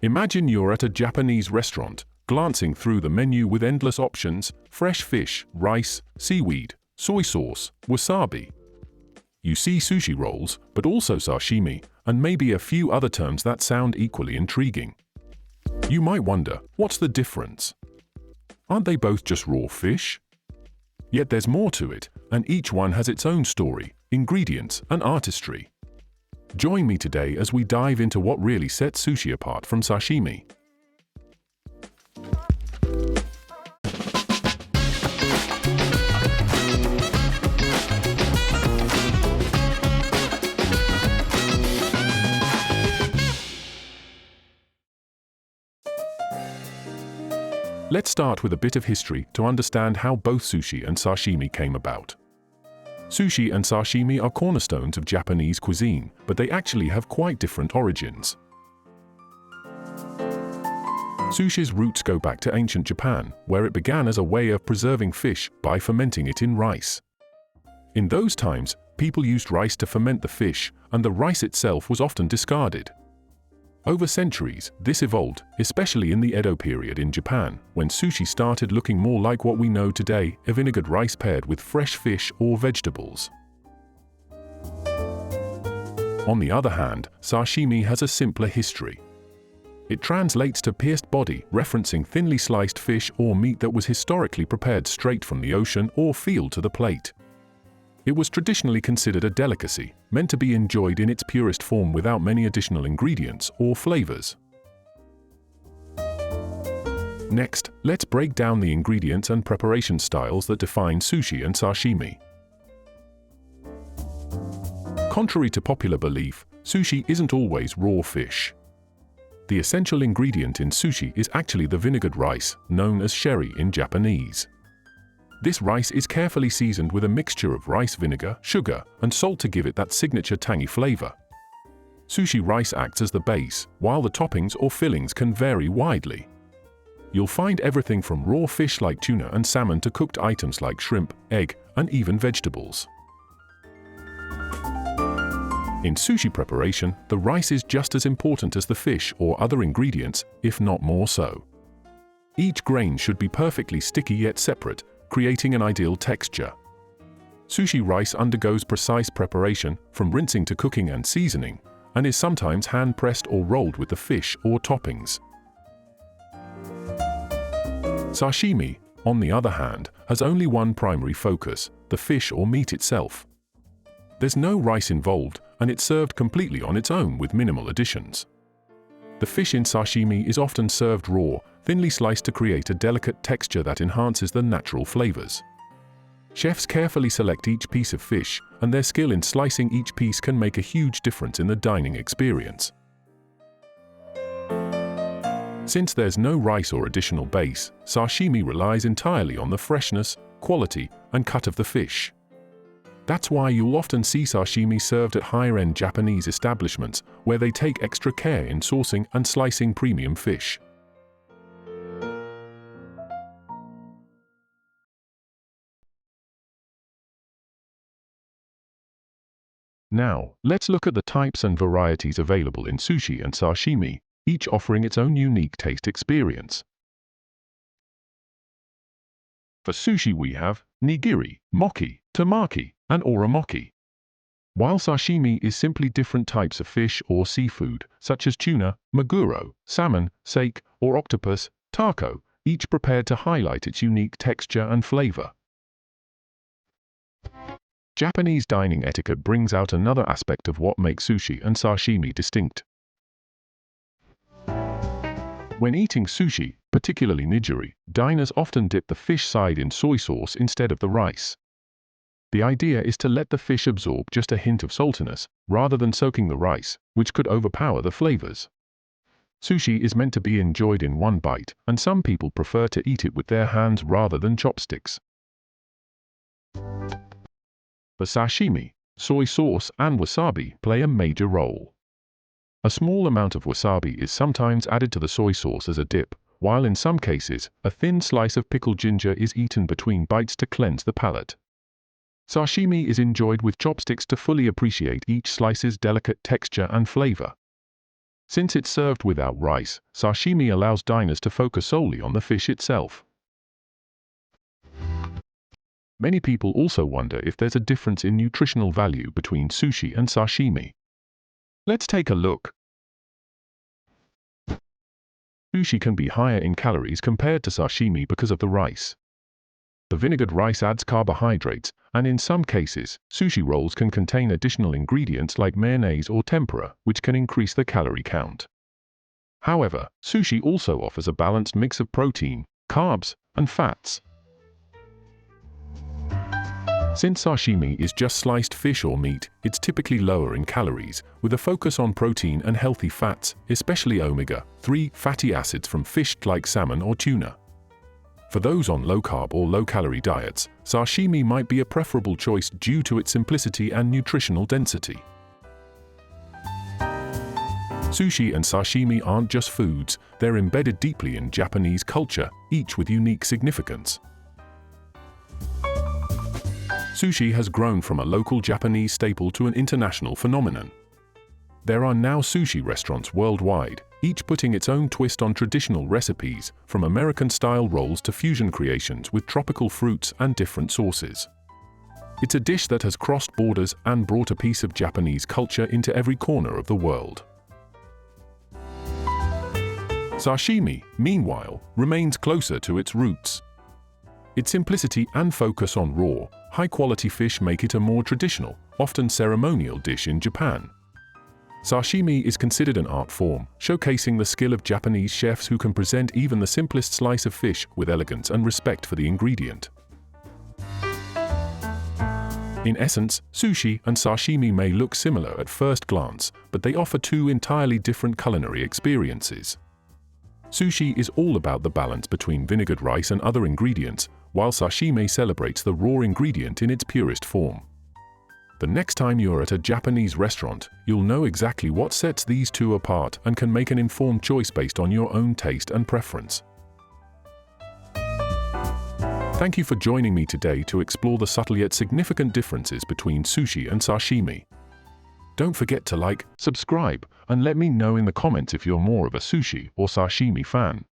Imagine you're at a Japanese restaurant, glancing through the menu with endless options: fresh fish, rice, seaweed, soy sauce, wasabi. You see sushi rolls, but also sashimi, and maybe a few other terms that sound equally intriguing. You might wonder, what's the difference? Aren't they both just raw fish? Yet there's more to it, and each one has its own story, ingredients, and artistry. Join me today as we dive into what really sets sushi apart from sashimi. Let's start with a bit of history to understand how both sushi and sashimi came about. Sushi and sashimi are cornerstones of Japanese cuisine, but they actually have quite different origins. Sushi's roots go back to ancient Japan, where it began as a way of preserving fish by fermenting it in rice. In those times, people used rice to ferment the fish, and the rice itself was often discarded. Over centuries, this evolved, especially in the Edo period in Japan, when sushi started looking more like what we know today, a vinegared rice paired with fresh fish or vegetables. On the other hand, sashimi has a simpler history. It translates to pierced body, referencing thinly sliced fish or meat that was historically prepared straight from the ocean or field to the plate. It was traditionally considered a delicacy, meant to be enjoyed in its purest form without many additional ingredients or flavors. Next, let's break down the ingredients and preparation styles that define sushi and sashimi. Contrary to popular belief, sushi isn't always raw fish. The essential ingredient in sushi is actually the vinegared rice, known as sherry in Japanese. This rice is carefully seasoned with a mixture of rice vinegar, sugar, and salt to give it that signature tangy flavor. Sushi rice acts as the base, while the toppings or fillings can vary widely. You'll find everything from raw fish like tuna and salmon to cooked items like shrimp, egg, and even vegetables. In sushi preparation, the rice is just as important as the fish or other ingredients, if not more so. Each grain should be perfectly sticky yet separate, creating an ideal texture. Sushi rice undergoes precise preparation, from rinsing to cooking and seasoning, and is sometimes hand-pressed or rolled with the fish or toppings. Sashimi, on the other hand, has only one primary focus: the fish or meat itself. There's no rice involved, and it's served completely on its own with minimal additions. The fish in sashimi is often served raw, thinly sliced to create a delicate texture that enhances the natural flavors. Chefs carefully select each piece of fish, and their skill in slicing each piece can make a huge difference in the dining experience. Since there's no rice or additional base, sashimi relies entirely on the freshness, quality, and cut of the fish. That's why you'll often see sashimi served at higher-end Japanese establishments, where they take extra care in sourcing and slicing premium fish. Now, let's look at the types and varieties available in sushi and sashimi, each offering its own unique taste experience. For sushi we have nigiri, mochi, tamaki, and oramoki. While sashimi is simply different types of fish or seafood, such as tuna, maguro, salmon, sake, or octopus, taco, each prepared to highlight its unique texture and flavor. Japanese dining etiquette brings out another aspect of what makes sushi and sashimi distinct. When eating sushi, particularly nigiri, diners often dip the fish side in soy sauce instead of the rice. The idea is to let the fish absorb just a hint of saltiness, rather than soaking the rice, which could overpower the flavors. Sushi is meant to be enjoyed in one bite, and some people prefer to eat it with their hands rather than chopsticks. For sashimi, soy sauce and wasabi play a major role. A small amount of wasabi is sometimes added to the soy sauce as a dip, while in some cases, a thin slice of pickled ginger is eaten between bites to cleanse the palate. Sashimi is enjoyed with chopsticks to fully appreciate each slice's delicate texture and flavor. Since it's served without rice, sashimi allows diners to focus solely on the fish itself. Many people also wonder if there's a difference in nutritional value between sushi and sashimi. Let's take a look. Sushi can be higher in calories compared to sashimi because of the rice. The vinegared rice adds carbohydrates, and in some cases, sushi rolls can contain additional ingredients like mayonnaise or tempura, which can increase the calorie count. However, sushi also offers a balanced mix of protein, carbs, and fats. Since sashimi is just sliced fish or meat, it's typically lower in calories, with a focus on protein and healthy fats, especially omega-3 fatty acids from fish like salmon or tuna. For those on low-carb or low-calorie diets, sashimi might be a preferable choice due to its simplicity and nutritional density. Sushi and sashimi aren't just foods, they're embedded deeply in Japanese culture, each with unique significance. Sushi has grown from a local Japanese staple to an international phenomenon. There are now sushi restaurants worldwide, each putting its own twist on traditional recipes, from American-style rolls to fusion creations with tropical fruits and different sauces. It's a dish that has crossed borders and brought a piece of Japanese culture into every corner of the world. Sashimi, meanwhile, remains closer to its roots. Its simplicity and focus on raw, high-quality fish make it a more traditional, often ceremonial dish in Japan. Sashimi is considered an art form, showcasing the skill of Japanese chefs who can present even the simplest slice of fish with elegance and respect for the ingredient. In essence, sushi and sashimi may look similar at first glance, but they offer two entirely different culinary experiences. Sushi is all about the balance between vinegared rice and other ingredients, while sashimi celebrates the raw ingredient in its purest form. The next time you're at a Japanese restaurant, you'll know exactly what sets these two apart and can make an informed choice based on your own taste and preference. Thank you for joining me today to explore the subtle yet significant differences between sushi and sashimi. Don't forget to like, subscribe, and let me know in the comments if you're more of a sushi or sashimi fan.